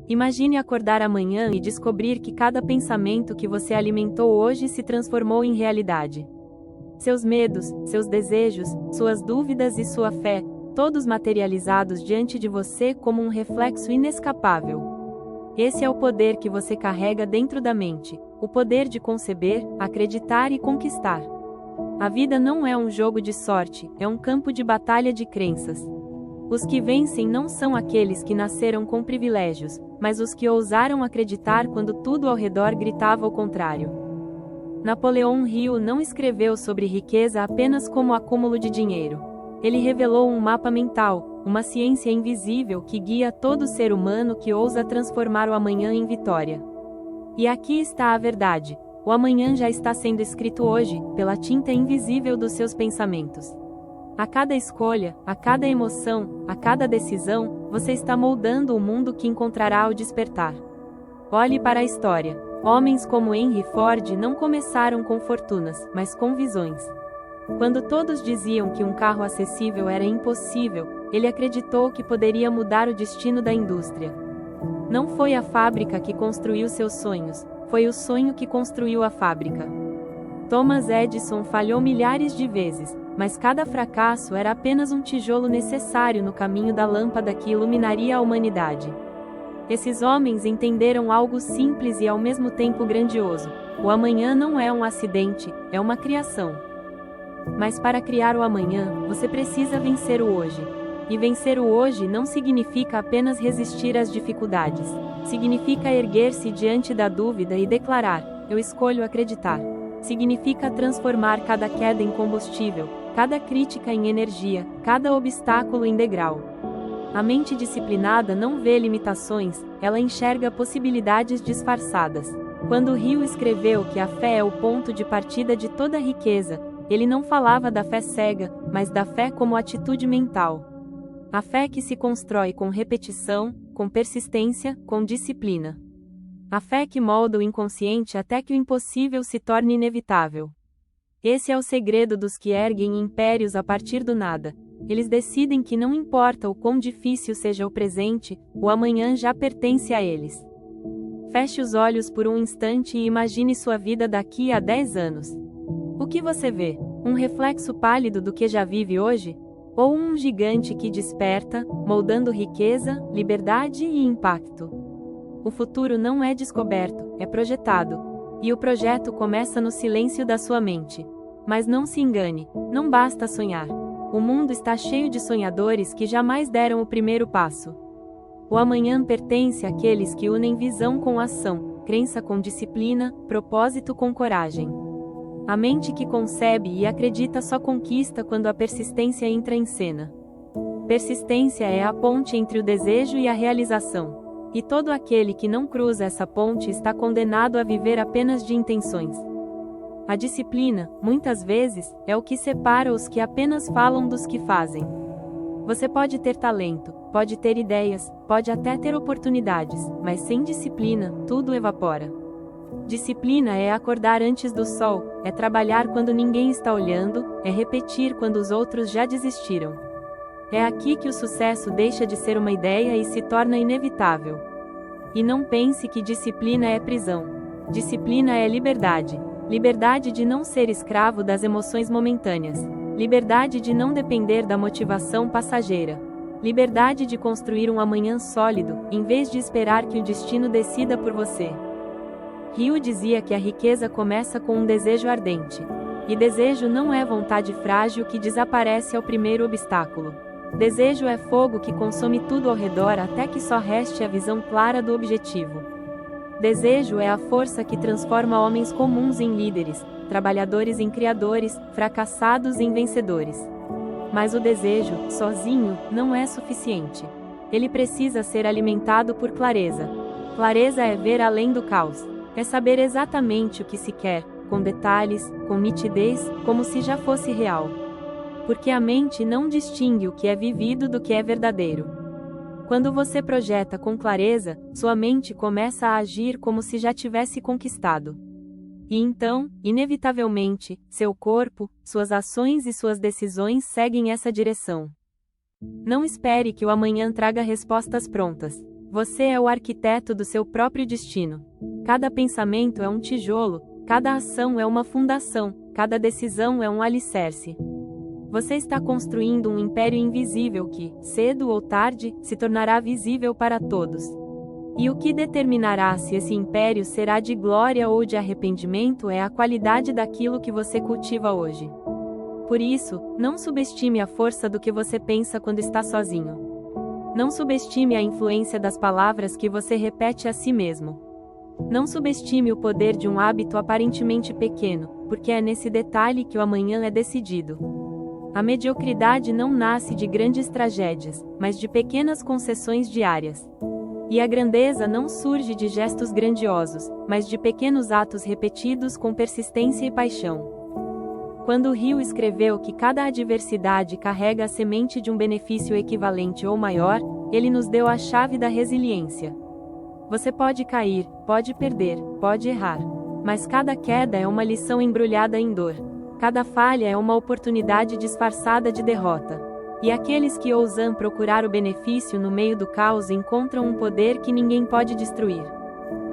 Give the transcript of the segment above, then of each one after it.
Imagine acordar amanhã e descobrir que cada pensamento que você alimentou hoje se transformou em realidade. Seus medos, seus desejos, suas dúvidas e sua fé, todos materializados diante de você como um reflexo inescapável. Esse é o poder que você carrega dentro da mente, o poder de conceber, acreditar e conquistar. A vida não é um jogo de sorte, é um campo de batalha de crenças. Os que vencem não são aqueles que nasceram com privilégios, mas os que ousaram acreditar quando tudo ao redor gritava o contrário. Napoleão Hill não escreveu sobre riqueza apenas como acúmulo de dinheiro. Ele revelou um mapa mental, uma ciência invisível que guia todo ser humano que ousa transformar o amanhã em vitória. E aqui está a verdade: o amanhã já está sendo escrito hoje, pela tinta invisível dos seus pensamentos. A cada escolha, a cada emoção, a cada decisão, você está moldando o mundo que encontrará ao despertar. Olhe para a história. Homens como Henry Ford não começaram com fortunas, mas com visões. Quando todos diziam que um carro acessível era impossível, ele acreditou que poderia mudar o destino da indústria. Não foi a fábrica que construiu seus sonhos, foi o sonho que construiu a fábrica. Thomas Edison falhou milhares de vezes, mas cada fracasso era apenas um tijolo necessário no caminho da lâmpada que iluminaria a humanidade. Esses homens entenderam algo simples e ao mesmo tempo grandioso: o amanhã não é um acidente, é uma criação. Mas para criar o amanhã, você precisa vencer o hoje. E vencer o hoje não significa apenas resistir às dificuldades. Significa erguer-se diante da dúvida e declarar: eu escolho acreditar. Significa transformar cada queda em combustível, cada crítica em energia, cada obstáculo em degrau. A mente disciplinada não vê limitações, ela enxerga possibilidades disfarçadas. Quando Hill escreveu que a fé é o ponto de partida de toda riqueza, ele não falava da fé cega, mas da fé como atitude mental. A fé que se constrói com repetição, com persistência, com disciplina. A fé que molda o inconsciente até que o impossível se torne inevitável. Esse é o segredo dos que erguem impérios a partir do nada. Eles decidem que não importa o quão difícil seja o presente, o amanhã já pertence a eles. Feche os olhos por um instante e imagine sua vida daqui a 10 anos. O que você vê? Um reflexo pálido do que já vive hoje? Ou um gigante que desperta, moldando riqueza, liberdade e impacto? O futuro não é descoberto, é projetado. E o projeto começa no silêncio da sua mente. Mas não se engane, não basta sonhar. O mundo está cheio de sonhadores que jamais deram o primeiro passo. O amanhã pertence àqueles que unem visão com ação, crença com disciplina, propósito com coragem. A mente que concebe e acredita só conquista quando a persistência entra em cena. Persistência é a ponte entre o desejo e a realização. E todo aquele que não cruza essa ponte está condenado a viver apenas de intenções. A disciplina, muitas vezes, é o que separa os que apenas falam dos que fazem. Você pode ter talento, pode ter ideias, pode até ter oportunidades, mas sem disciplina, tudo evapora. Disciplina é acordar antes do sol, é trabalhar quando ninguém está olhando, é repetir quando os outros já desistiram. É aqui que o sucesso deixa de ser uma ideia e se torna inevitável. E não pense que disciplina é prisão. Disciplina é liberdade. Liberdade de não ser escravo das emoções momentâneas. Liberdade de não depender da motivação passageira. Liberdade de construir um amanhã sólido, em vez de esperar que o destino decida por você. Hill dizia que a riqueza começa com um desejo ardente. E desejo não é vontade frágil que desaparece ao primeiro obstáculo. Desejo é fogo que consome tudo ao redor até que só reste a visão clara do objetivo. Desejo é a força que transforma homens comuns em líderes, trabalhadores em criadores, fracassados em vencedores. Mas o desejo, sozinho, não é suficiente. Ele precisa ser alimentado por clareza. Clareza é ver além do caos. É saber exatamente o que se quer, com detalhes, com nitidez, como se já fosse real. Porque a mente não distingue o que é vivido do que é verdadeiro. Quando você projeta com clareza, sua mente começa a agir como se já tivesse conquistado. E então, inevitavelmente, seu corpo, suas ações e suas decisões seguem essa direção. Não espere que o amanhã traga respostas prontas. Você é o arquiteto do seu próprio destino. Cada pensamento é um tijolo, cada ação é uma fundação, cada decisão é um alicerce. Você está construindo um império invisível que, cedo ou tarde, se tornará visível para todos. E o que determinará se esse império será de glória ou de arrependimento é a qualidade daquilo que você cultiva hoje. Por isso, não subestime a força do que você pensa quando está sozinho. Não subestime a influência das palavras que você repete a si mesmo. Não subestime o poder de um hábito aparentemente pequeno, porque é nesse detalhe que o amanhã é decidido. A mediocridade não nasce de grandes tragédias, mas de pequenas concessões diárias. E a grandeza não surge de gestos grandiosos, mas de pequenos atos repetidos com persistência e paixão. Quando Hill escreveu que cada adversidade carrega a semente de um benefício equivalente ou maior, ele nos deu a chave da resiliência. Você pode cair, pode perder, pode errar. Mas cada queda é uma lição embrulhada em dor. Cada falha é uma oportunidade disfarçada de derrota. E aqueles que ousam procurar o benefício no meio do caos encontram um poder que ninguém pode destruir.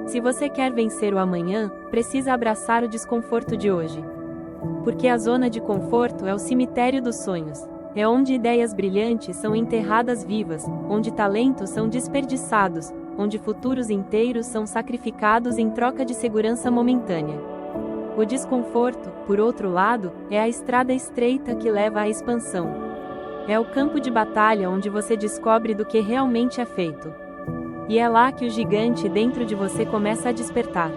Se você quer vencer o amanhã, precisa abraçar o desconforto de hoje. Porque a zona de conforto é o cemitério dos sonhos. É onde ideias brilhantes são enterradas vivas, onde talentos são desperdiçados, onde futuros inteiros são sacrificados em troca de segurança momentânea. O desconforto, por outro lado, é a estrada estreita que leva à expansão. É o campo de batalha onde você descobre do que realmente é feito. E é lá que o gigante dentro de você começa a despertar.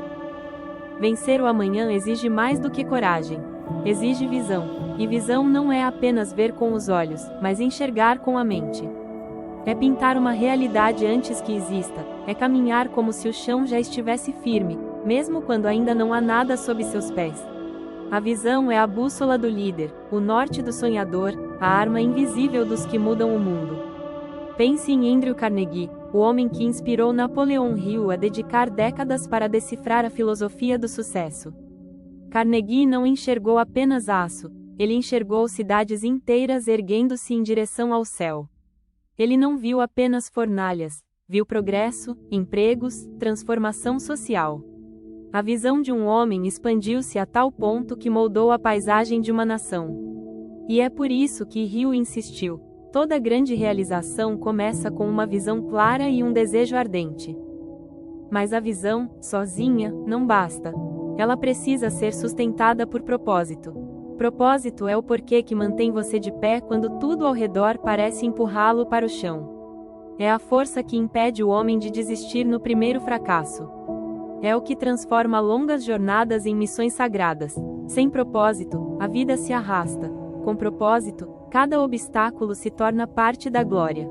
Vencer o amanhã exige mais do que coragem. Exige visão. E visão não é apenas ver com os olhos, mas enxergar com a mente. É pintar uma realidade antes que exista, é caminhar como se o chão já estivesse firme, mesmo quando ainda não há nada sob seus pés. A visão é a bússola do líder, o norte do sonhador, a arma invisível dos que mudam o mundo. Pense em Andrew Carnegie, o homem que inspirou Napoleon Hill a dedicar décadas para decifrar a filosofia do sucesso. Carnegie não enxergou apenas aço, ele enxergou cidades inteiras erguendo-se em direção ao céu. Ele não viu apenas fornalhas, viu progresso, empregos, transformação social. A visão de um homem expandiu-se a tal ponto que moldou a paisagem de uma nação. E é por isso que Hill insistiu: toda grande realização começa com uma visão clara e um desejo ardente. Mas a visão, sozinha, não basta. Ela precisa ser sustentada por propósito. Propósito é o porquê que mantém você de pé quando tudo ao redor parece empurrá-lo para o chão. É a força que impede o homem de desistir no primeiro fracasso. É o que transforma longas jornadas em missões sagradas. Sem propósito, a vida se arrasta. Com propósito, cada obstáculo se torna parte da glória.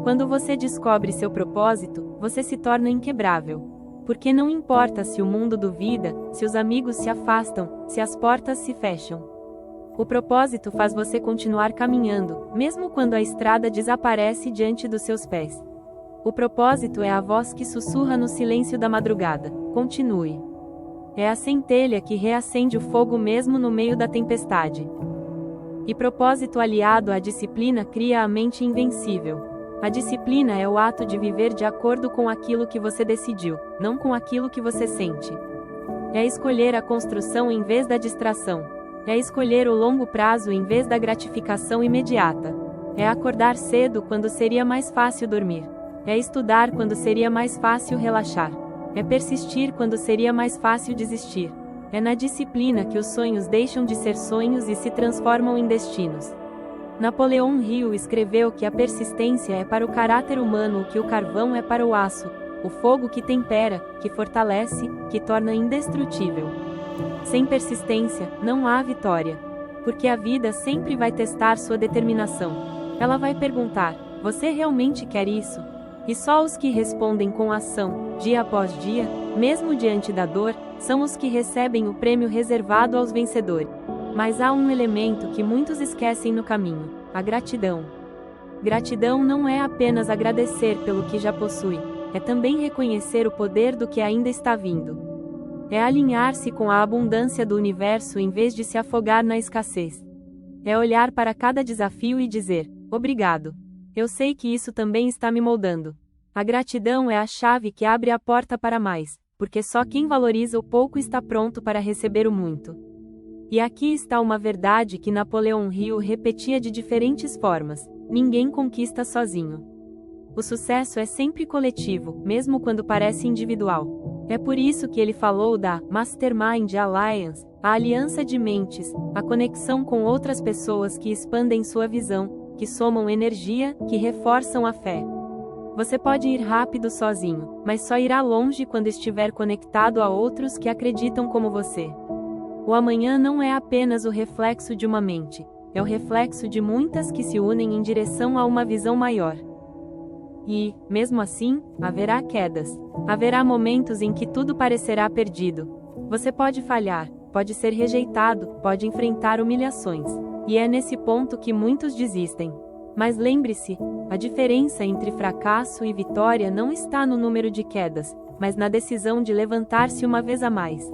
Quando você descobre seu propósito, você se torna inquebrável. Porque não importa se o mundo duvida, se os amigos se afastam, se as portas se fecham. O propósito faz você continuar caminhando, mesmo quando a estrada desaparece diante dos seus pés. O propósito é a voz que sussurra no silêncio da madrugada: continue. É a centelha que reacende o fogo mesmo no meio da tempestade. E propósito aliado à disciplina cria a mente invencível. A disciplina é o ato de viver de acordo com aquilo que você decidiu, não com aquilo que você sente. É escolher a construção em vez da distração. É escolher o longo prazo em vez da gratificação imediata. É acordar cedo quando seria mais fácil dormir. É estudar quando seria mais fácil relaxar. É persistir quando seria mais fácil desistir. É na disciplina que os sonhos deixam de ser sonhos e se transformam em destinos. Napoleon Hill escreveu que a persistência é para o caráter humano o que o carvão é para o aço, o fogo que tempera, que fortalece, que torna indestrutível. Sem persistência, não há vitória. Porque a vida sempre vai testar sua determinação. Ela vai perguntar: você realmente quer isso? E só os que respondem com ação, dia após dia, mesmo diante da dor, são os que recebem o prêmio reservado aos vencedores. Mas há um elemento que muitos esquecem no caminho: a gratidão. Gratidão não é apenas agradecer pelo que já possui, é também reconhecer o poder do que ainda está vindo. É alinhar-se com a abundância do universo em vez de se afogar na escassez. É olhar para cada desafio e dizer: obrigado. Eu sei que isso também está me moldando. A gratidão é a chave que abre a porta para mais, porque só quem valoriza o pouco está pronto para receber o muito. E aqui está uma verdade que Napoleão Hill repetia de diferentes formas: ninguém conquista sozinho. O sucesso é sempre coletivo, mesmo quando parece individual. É por isso que ele falou da Mastermind Alliance, a aliança de mentes, a conexão com outras pessoas que expandem sua visão, que somam energia, que reforçam a fé. Você pode ir rápido sozinho, mas só irá longe quando estiver conectado a outros que acreditam como você. O amanhã não é apenas o reflexo de uma mente, é o reflexo de muitas que se unem em direção a uma visão maior. E, mesmo assim, haverá quedas. Haverá momentos em que tudo parecerá perdido. Você pode falhar, pode ser rejeitado, pode enfrentar humilhações. E é nesse ponto que muitos desistem. Mas lembre-se, a diferença entre fracasso e vitória não está no número de quedas, mas na decisão de levantar-se uma vez a mais.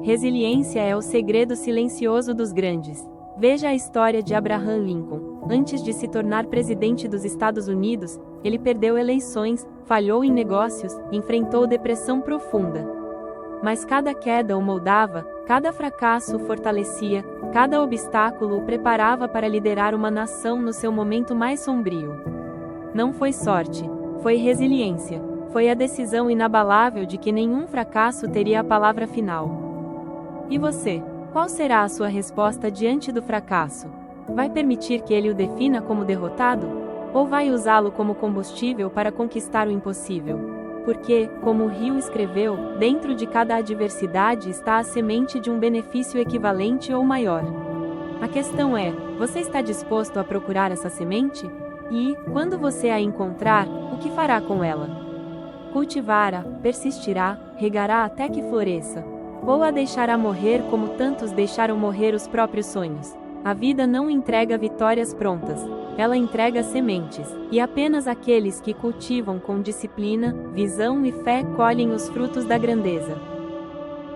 Resiliência é o segredo silencioso dos grandes. Veja a história de Abraham Lincoln. Antes de se tornar presidente dos Estados Unidos, ele perdeu eleições, falhou em negócios, enfrentou depressão profunda. Mas cada queda o moldava, cada fracasso o fortalecia, cada obstáculo o preparava para liderar uma nação no seu momento mais sombrio. Não foi sorte, foi resiliência, foi a decisão inabalável de que nenhum fracasso teria a palavra final. E você? Qual será a sua resposta diante do fracasso? Vai permitir que ele o defina como derrotado? Ou vai usá-lo como combustível para conquistar o impossível? Porque, como Hill escreveu, dentro de cada adversidade está a semente de um benefício equivalente ou maior. A questão é, você está disposto a procurar essa semente? E, quando você a encontrar, o que fará com ela? Cultivará, persistirá, regará até que floresça. Ou a deixará morrer como tantos deixaram morrer os próprios sonhos? A vida não entrega vitórias prontas. Ela entrega sementes, e apenas aqueles que cultivam com disciplina, visão e fé colhem os frutos da grandeza.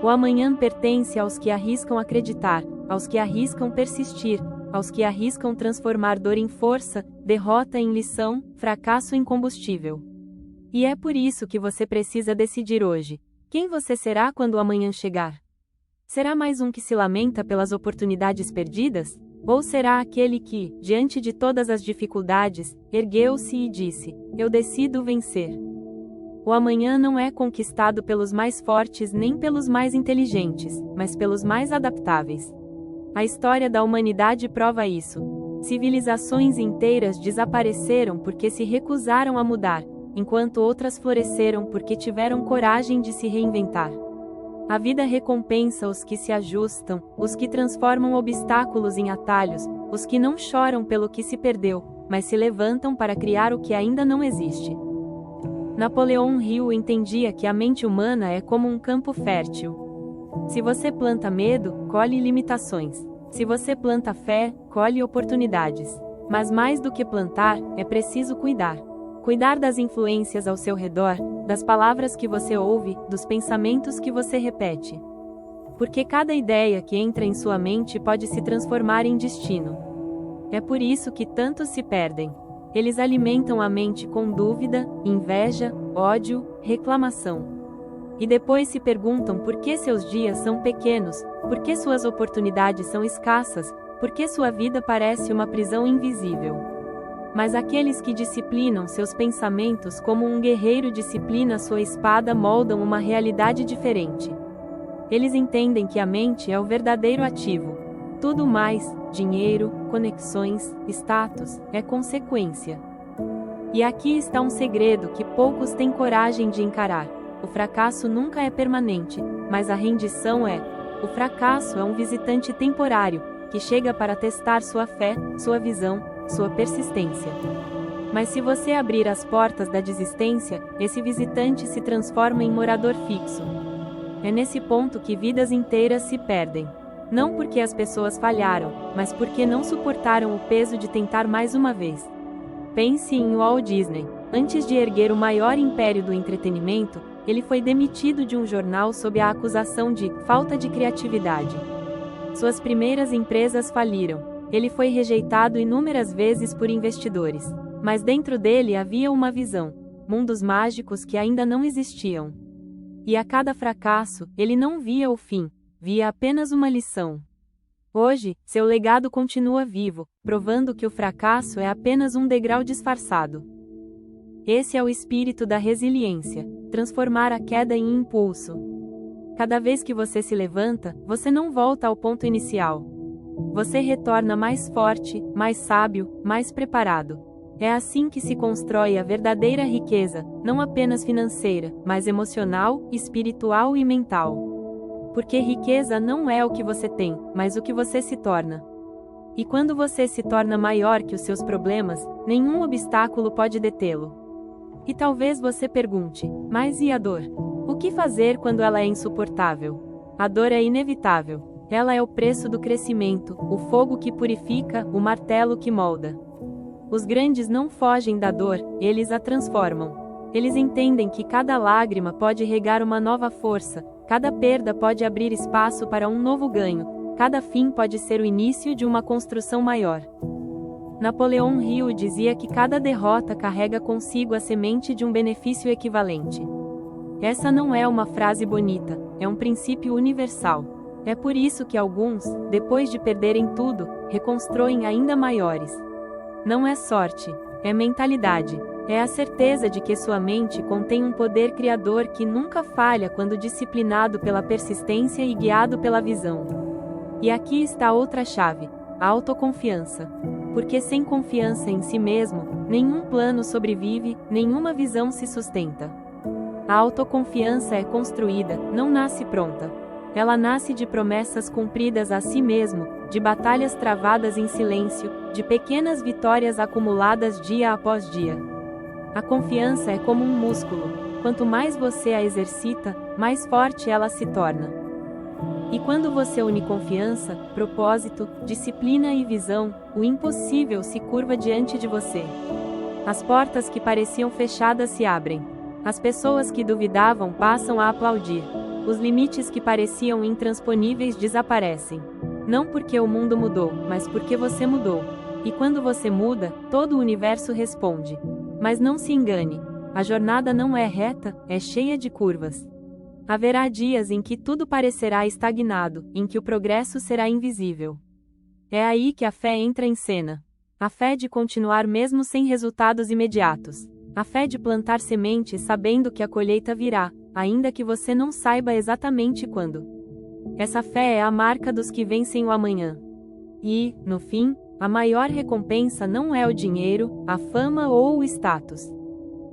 O amanhã pertence aos que arriscam acreditar, aos que arriscam persistir, aos que arriscam transformar dor em força, derrota em lição, fracasso em combustível. E é por isso que você precisa decidir hoje: quem você será quando o amanhã chegar? Será mais um que se lamenta pelas oportunidades perdidas? Ou será aquele que, diante de todas as dificuldades, ergueu-se e disse: eu decido vencer? O amanhã não é conquistado pelos mais fortes nem pelos mais inteligentes, mas pelos mais adaptáveis. A história da humanidade prova isso. Civilizações inteiras desapareceram porque se recusaram a mudar, enquanto outras floresceram porque tiveram coragem de se reinventar. A vida recompensa os que se ajustam, os que transformam obstáculos em atalhos, os que não choram pelo que se perdeu, mas se levantam para criar o que ainda não existe. Napoleão Hill entendia que a mente humana é como um campo fértil. Se você planta medo, colhe limitações. Se você planta fé, colhe oportunidades. Mas mais do que plantar, é preciso cuidar. Cuidar das influências ao seu redor, das palavras que você ouve, dos pensamentos que você repete. Porque cada ideia que entra em sua mente pode se transformar em destino. É por isso que tantos se perdem. Eles alimentam a mente com dúvida, inveja, ódio, reclamação. E depois se perguntam por que seus dias são pequenos, por que suas oportunidades são escassas, por que sua vida parece uma prisão invisível. Mas aqueles que disciplinam seus pensamentos como um guerreiro disciplina sua espada moldam uma realidade diferente. Eles entendem que a mente é o verdadeiro ativo. Tudo mais, dinheiro, conexões, status, é consequência. E aqui está um segredo que poucos têm coragem de encarar. O fracasso nunca é permanente, mas a rendição é. O fracasso é um visitante temporário, que chega para testar sua fé, sua visão, sua persistência. Mas se você abrir as portas da desistência, esse visitante se transforma em morador fixo. É nesse ponto que vidas inteiras se perdem. Não porque as pessoas falharam, mas porque não suportaram o peso de tentar mais uma vez. Pense em Walt Disney. Antes de erguer o maior império do entretenimento, ele foi demitido de um jornal sob a acusação de falta de criatividade. Suas primeiras empresas faliram. Ele foi rejeitado inúmeras vezes por investidores. Mas dentro dele havia uma visão. mundos mágicos que ainda não existiam. E a cada fracasso, ele não via o fim, via apenas uma lição. Hoje, seu legado continua vivo, provando que o fracasso é apenas um degrau disfarçado. Esse é o espírito da resiliência, transformar a queda em impulso. Cada vez que você se levanta, você não volta ao ponto inicial. Você retorna mais forte, mais sábio, mais preparado. É assim que se constrói a verdadeira riqueza, não apenas financeira, mas emocional, espiritual e mental. Porque riqueza não é o que você tem, mas o que você se torna. E quando você se torna maior que os seus problemas, nenhum obstáculo pode detê-lo. E talvez você pergunte, mas e a dor? O que fazer quando ela é insuportável? A dor é inevitável. Ela é o preço do crescimento, o fogo que purifica, o martelo que molda. Os grandes não fogem da dor, eles a transformam. Eles entendem que cada lágrima pode regar uma nova força, cada perda pode abrir espaço para um novo ganho, cada fim pode ser o início de uma construção maior. Napoleão Hill dizia que cada derrota carrega consigo a semente de um benefício equivalente. Essa não é uma frase bonita, é um princípio universal. É por isso que alguns, depois de perderem tudo, reconstroem ainda maiores. Não é sorte, é mentalidade. É a certeza de que sua mente contém um poder criador que nunca falha quando disciplinado pela persistência e guiado pela visão. E aqui está outra chave: a autoconfiança. Porque sem confiança em si mesmo, nenhum plano sobrevive, nenhuma visão se sustenta. A autoconfiança é construída, não nasce pronta. Ela nasce de promessas cumpridas a si mesmo, de batalhas travadas em silêncio, de pequenas vitórias acumuladas dia após dia. A confiança é como um músculo, quanto mais você a exercita, mais forte ela se torna. E quando você une confiança, propósito, disciplina e visão, o impossível se curva diante de você. As portas que pareciam fechadas se abrem. As pessoas que duvidavam passam a aplaudir. Os limites que pareciam intransponíveis desaparecem. Não porque o mundo mudou, mas porque você mudou. E quando você muda, todo o universo responde. Mas não se engane, a jornada não é reta, é cheia de curvas. Haverá dias em que tudo parecerá estagnado, em que o progresso será invisível. É aí que a fé entra em cena. A fé de continuar mesmo sem resultados imediatos. A fé de plantar sementes sabendo que a colheita virá, ainda que você não saiba exatamente quando. Essa fé é a marca dos que vencem o amanhã. E, no fim, a maior recompensa não é o dinheiro, a fama ou o status.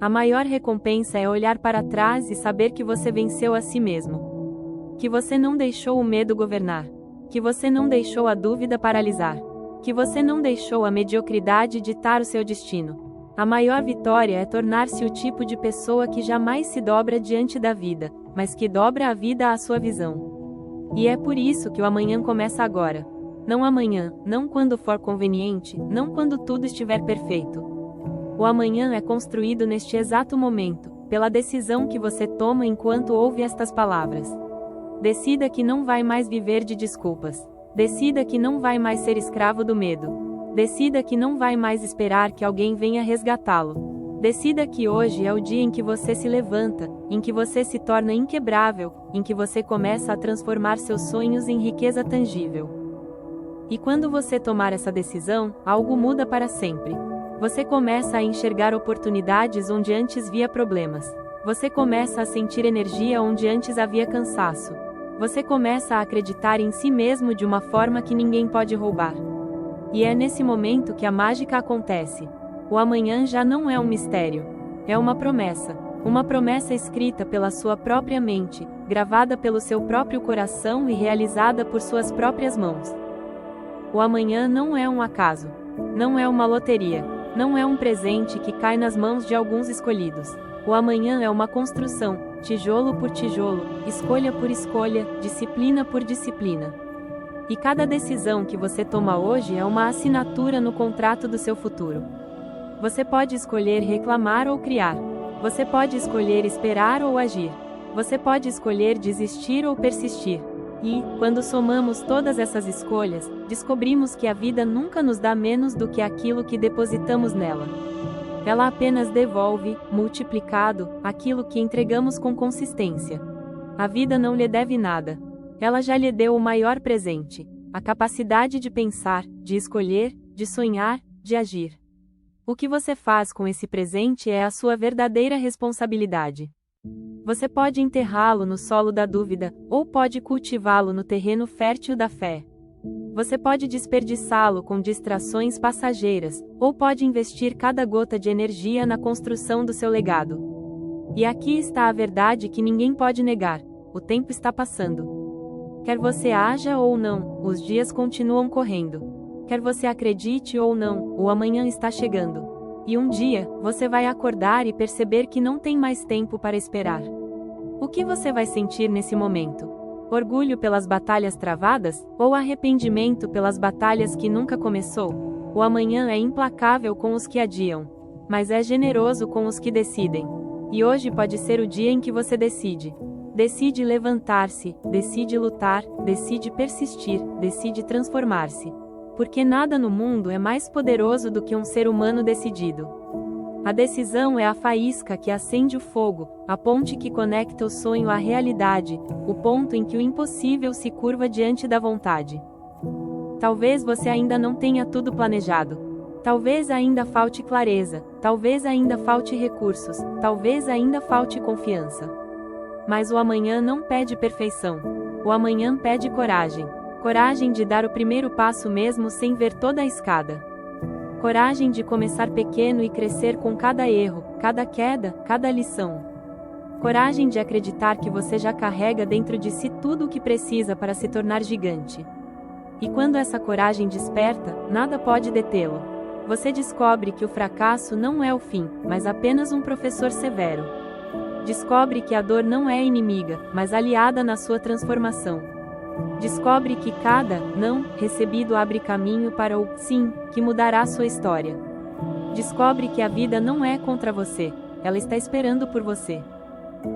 A maior recompensa é olhar para trás e saber que você venceu a si mesmo. Que você não deixou o medo governar. Que você não deixou a dúvida paralisar. Que você não deixou a mediocridade ditar o seu destino. A maior vitória é tornar-se o tipo de pessoa que jamais se dobra diante da vida, mas que dobra a vida à sua visão. E é por isso que o amanhã começa agora. Não amanhã, não quando for conveniente, não quando tudo estiver perfeito. O amanhã é construído neste exato momento, pela decisão que você toma enquanto ouve estas palavras. Decida que não vai mais viver de desculpas. Decida que não vai mais ser escravo do medo. Decida que não vai mais esperar que alguém venha resgatá-lo. Decida que hoje é o dia em que você se levanta, em que você se torna inquebrável, em que você começa a transformar seus sonhos em riqueza tangível. E quando você tomar essa decisão, algo muda para sempre. Você começa a enxergar oportunidades onde antes via problemas. Você começa a sentir energia onde antes havia cansaço. Você começa a acreditar em si mesmo de uma forma que ninguém pode roubar. E é nesse momento que a mágica acontece. O amanhã já não é um mistério. É uma promessa escrita pela sua própria mente, gravada pelo seu próprio coração e realizada por suas próprias mãos. O amanhã não é um acaso. Não é uma loteria. Não é um presente que cai nas mãos de alguns escolhidos. O amanhã é uma construção, tijolo por tijolo, escolha por escolha, disciplina por disciplina. E cada decisão que você toma hoje é uma assinatura no contrato do seu futuro. Você pode escolher reclamar ou criar. Você pode escolher esperar ou agir. Você pode escolher desistir ou persistir. E, quando somamos todas essas escolhas, descobrimos que a vida nunca nos dá menos do que aquilo que depositamos nela. Ela apenas devolve, multiplicado, aquilo que entregamos com consistência. A vida não lhe deve nada. Ela já lhe deu o maior presente: a capacidade de pensar, de escolher, de sonhar, de agir. O que você faz com esse presente é a sua verdadeira responsabilidade. Você pode enterrá-lo no solo da dúvida, ou pode cultivá-lo no terreno fértil da fé. Você pode desperdiçá-lo com distrações passageiras, ou pode investir cada gota de energia na construção do seu legado. E aqui está a verdade que ninguém pode negar: o tempo está passando. Quer você haja ou não, os dias continuam correndo. Quer você acredite ou não, o amanhã está chegando. E um dia, você vai acordar e perceber que não tem mais tempo para esperar. O que você vai sentir nesse momento? Orgulho pelas batalhas travadas, ou arrependimento pelas batalhas que nunca começou? O amanhã é implacável com os que adiam, mas é generoso com os que decidem. E hoje pode ser o dia em que você decide. Decide levantar-se, decide lutar, decide persistir, decide transformar-se. Porque nada no mundo é mais poderoso do que um ser humano decidido. A decisão é a faísca que acende o fogo, a ponte que conecta o sonho à realidade, o ponto em que o impossível se curva diante da vontade. Talvez você ainda não tenha tudo planejado. Talvez ainda falte clareza, talvez ainda falte recursos, talvez ainda falte confiança. Mas o amanhã não pede perfeição. O amanhã pede coragem. Coragem de dar o primeiro passo mesmo sem ver toda a escada. Coragem de começar pequeno e crescer com cada erro, cada queda, cada lição. Coragem de acreditar que você já carrega dentro de si tudo o que precisa para se tornar gigante. E quando essa coragem desperta, nada pode detê-lo. Você descobre que o fracasso não é o fim, mas apenas um professor severo. Descobre que a dor não é inimiga, mas aliada na sua transformação. Descobre que cada não recebido abre caminho para o sim, que mudará sua história. Descobre que a vida não é contra você, ela está esperando por você.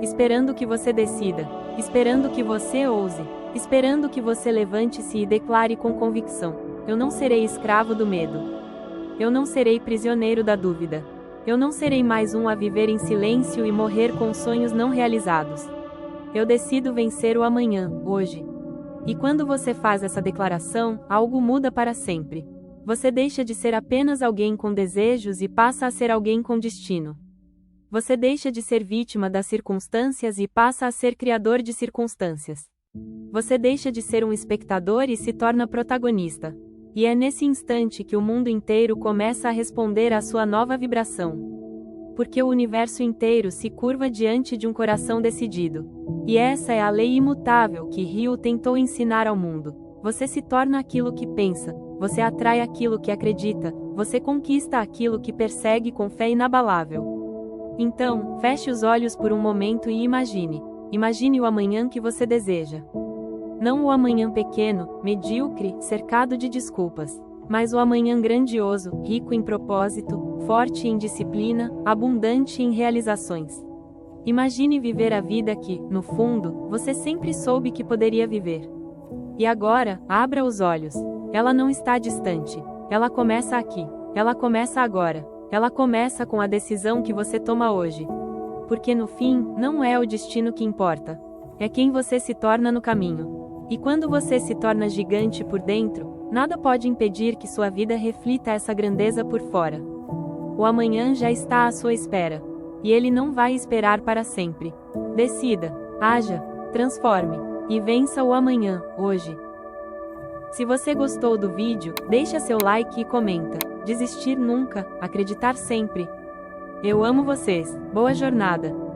Esperando que você decida, esperando que você ouse, esperando que você levante-se e declare com convicção: eu não serei escravo do medo. Eu não serei prisioneiro da dúvida. Eu não serei mais um a viver em silêncio e morrer com sonhos não realizados. Eu decido vencer o amanhã, hoje. E quando você faz essa declaração, algo muda para sempre. Você deixa de ser apenas alguém com desejos e passa a ser alguém com destino. Você deixa de ser vítima das circunstâncias e passa a ser criador de circunstâncias. Você deixa de ser um espectador e se torna protagonista. E é nesse instante que o mundo inteiro começa a responder à sua nova vibração. Porque o universo inteiro se curva diante de um coração decidido. E essa é a lei imutável que Ryu tentou ensinar ao mundo. Você se torna aquilo que pensa, você atrai aquilo que acredita, você conquista aquilo que persegue com fé inabalável. Então, feche os olhos por um momento e imagine. Imagine o amanhã que você deseja. Não o amanhã pequeno, medíocre, cercado de desculpas. Mas o amanhã grandioso, rico em propósito, forte em disciplina, abundante em realizações. Imagine viver a vida que, no fundo, você sempre soube que poderia viver. E agora, abra os olhos. Ela não está distante. Ela começa aqui. Ela começa agora. Ela começa com a decisão que você toma hoje. Porque no fim, não é o destino que importa. É quem você se torna no caminho. E quando você se torna gigante por dentro, nada pode impedir que sua vida reflita essa grandeza por fora. O amanhã já está à sua espera. E ele não vai esperar para sempre. Decida, haja, transforme, e vença o amanhã, hoje. Se você gostou do vídeo, deixa seu like e comenta. Desistir nunca, acreditar sempre. Eu amo vocês, boa jornada!